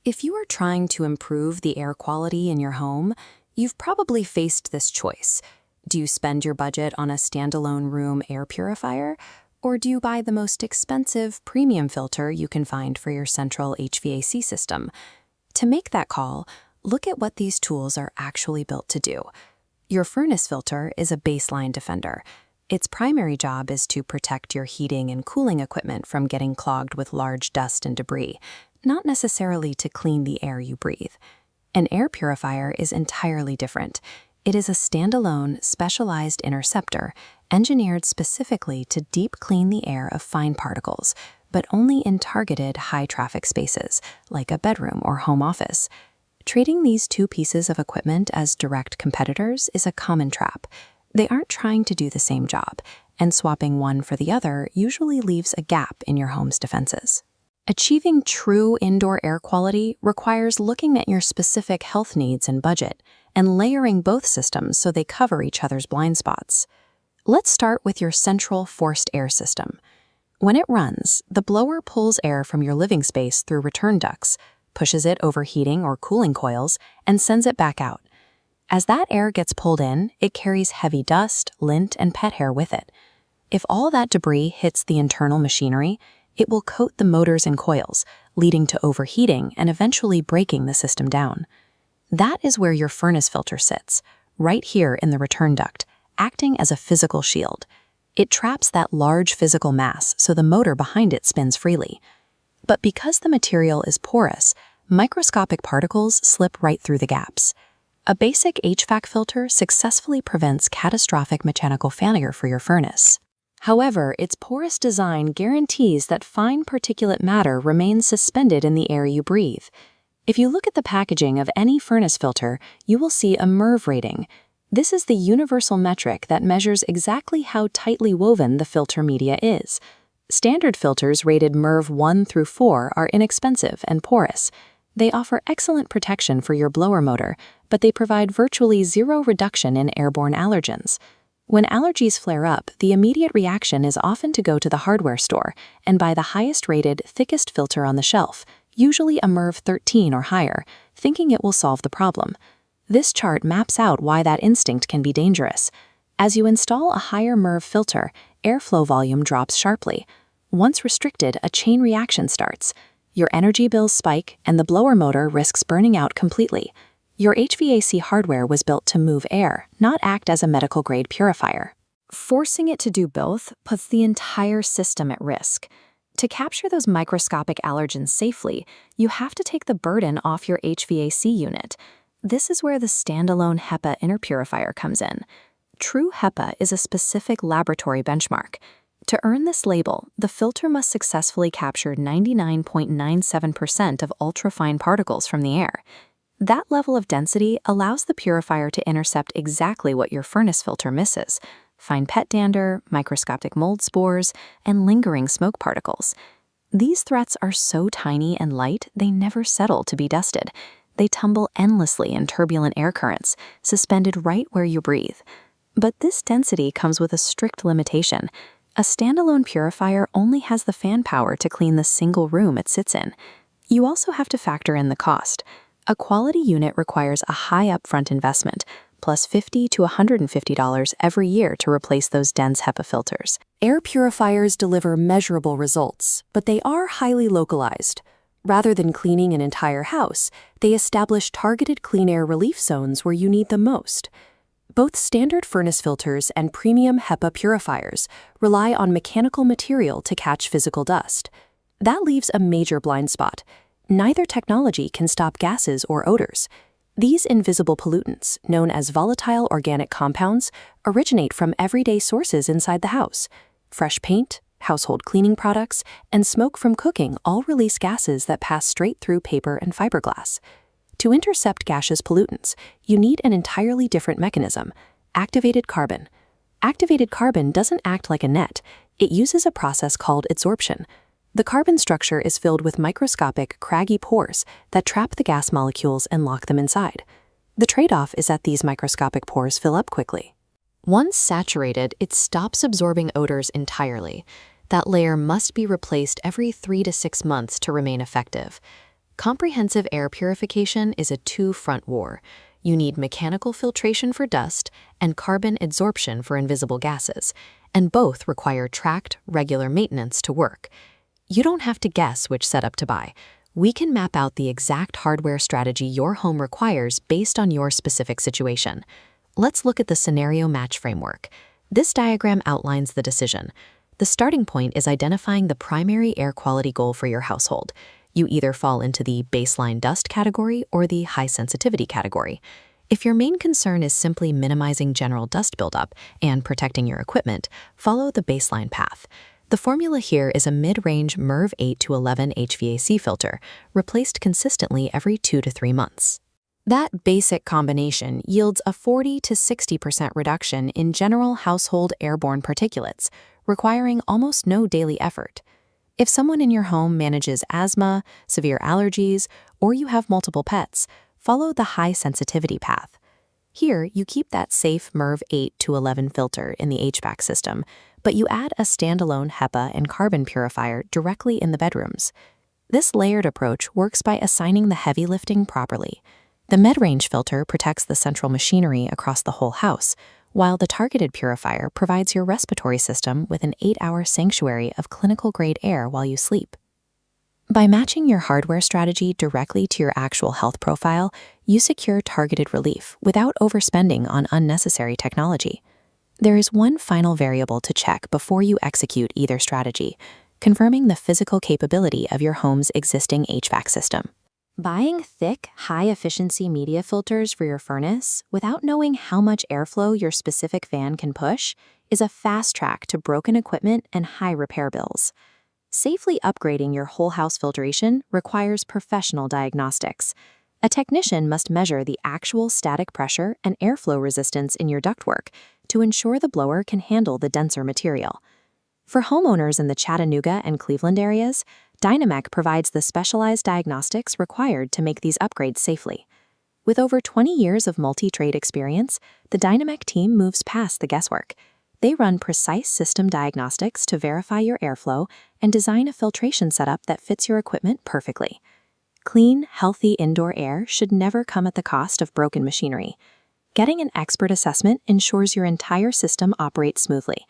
If you are trying to improve the air quality in your home, you've probably faced this choice. Do you spend your budget on a standalone room air purifier, or do you buy the most expensive premium filter you can find for your central HVAC system? To make that call, look at what these tools are actually built to do. Your furnace filter is a baseline defender. Its primary job is to protect your heating and cooling equipment from getting clogged with large dust and debris, not necessarily to clean the air you breathe. An air purifier is entirely different. It is a standalone, specialized interceptor engineered specifically to deep clean the air of fine particles, but only in targeted high-traffic spaces, like a bedroom or home office. Treating these two pieces of equipment as direct competitors is a common trap. They aren't trying to do the same job, and swapping one for the other usually leaves a gap in your home's defenses. Achieving true indoor air quality requires looking at your specific health needs and budget, and layering both systems so they cover each other's blind spots. Let's start with your central forced air system. When it runs, the blower pulls air from your living space through return ducts, pushes it over heating or cooling coils, and sends it back out. As that air gets pulled in, it carries heavy dust, lint, and pet hair with it. If all that debris hits the internal machinery, it will coat the motors and coils, leading to overheating and eventually breaking the system down. That is where your furnace filter sits, right here in the return duct, acting as a physical shield. It traps that large physical mass so the motor behind it spins freely. But because the material is porous, microscopic particles slip right through the gaps. A basic HVAC filter successfully prevents catastrophic mechanical failure for your furnace. However, its porous design guarantees that fine particulate matter remains suspended in the air you breathe. If you look at the packaging of any furnace filter, you will see a MERV rating. This is the universal metric that measures exactly how tightly woven the filter media is. Standard filters rated MERV 1 through 4 are inexpensive and porous. They offer excellent protection for your blower motor, but they provide virtually zero reduction in airborne allergens. When allergies flare up, the immediate reaction is often to go to the hardware store and buy the highest-rated, thickest filter on the shelf, usually a MERV 13 or higher, thinking it will solve the problem. This chart maps out why that instinct can be dangerous. As you install a higher MERV filter, airflow volume drops sharply. Once restricted, a chain reaction starts. Your energy bills spike, and the blower motor risks burning out completely. Your HVAC hardware was built to move air, not act as a medical-grade purifier. Forcing it to do both puts the entire system at risk. To capture those microscopic allergens safely, you have to take the burden off your HVAC unit. This is where the standalone HEPA inner purifier comes in. True HEPA is a specific laboratory benchmark. To earn this label, the filter must successfully capture 99.97% of ultrafine particles from the air. That level of density allows the purifier to intercept exactly what your furnace filter misses: fine pet dander, microscopic mold spores, and lingering smoke particles. These threats are so tiny and light, they never settle to be dusted. They tumble endlessly in turbulent air currents, suspended right where you breathe. But this density comes with a strict limitation. A standalone purifier only has the fan power to clean the single room it sits in. You also have to factor in the cost. A quality unit requires a high upfront investment, plus $50 to $150 every year to replace those dense HEPA filters. Air purifiers deliver measurable results, but they are highly localized. Rather than cleaning an entire house, they establish targeted clean air relief zones where you need them most. Both standard furnace filters and premium HEPA purifiers rely on mechanical material to catch physical dust. That leaves a major blind spot. Neither technology can stop gases or odors. These invisible pollutants, known as volatile organic compounds, originate from everyday sources inside the house. Fresh paint, household cleaning products, and smoke from cooking all release gases that pass straight through paper and fiberglass. To intercept gaseous pollutants, you need an entirely different mechanism: activated carbon. Activated carbon doesn't act like a net. It uses a process called adsorption. The carbon structure is filled with microscopic, craggy pores that trap the gas molecules and lock them inside. The trade-off is that these microscopic pores fill up quickly. Once saturated, it stops absorbing odors entirely. That layer must be replaced every 3 to 6 months to remain effective. Comprehensive air purification is a two-front war. You need mechanical filtration for dust and carbon adsorption for invisible gases, and both require tracked, regular maintenance to work. You don't have to guess which setup to buy. We can map out the exact hardware strategy your home requires based on your specific situation. Let's look at the scenario match framework. This diagram outlines the decision. The starting point is identifying the primary air quality goal for your household. You either fall into the baseline dust category or the high sensitivity category. If your main concern is simply minimizing general dust buildup and protecting your equipment, follow the baseline path. The formula here is a mid-range MERV 8 to 11 HVAC filter, replaced consistently every 2 to 3 months. That basic combination yields a 40 to 60% reduction in general household airborne particulates, requiring almost no daily effort. If someone in your home manages asthma, severe allergies, or you have multiple pets, follow the high sensitivity path. Here, you keep that safe MERV 8 to 11 filter in the HVAC system, but you add a standalone HEPA and carbon purifier directly in the bedrooms. This layered approach works by assigning the heavy lifting properly. The mid-range filter protects the central machinery across the whole house, while the targeted purifier provides your respiratory system with an 8-hour sanctuary of clinical-grade air while you sleep. By matching your hardware strategy directly to your actual health profile, you secure targeted relief without overspending on unnecessary technology. There is one final variable to check before you execute either strategy, confirming the physical capability of your home's existing HVAC system. Buying thick, high-efficiency media filters for your furnace without knowing how much airflow your specific fan can push is a fast track to broken equipment and high repair bills. Safely upgrading your whole house filtration requires professional diagnostics. A technician must measure the actual static pressure and airflow resistance in your ductwork to ensure the blower can handle the denser material. For homeowners in the Chattanooga and Cleveland areas, DynaMech provides the specialized diagnostics required to make these upgrades safely. With over 20 years of multi-trade experience, the DynaMech team moves past the guesswork. They run precise system diagnostics to verify your airflow and design a filtration setup that fits your equipment perfectly. Clean, healthy indoor air should never come at the cost of broken machinery. Getting an expert assessment ensures your entire system operates smoothly,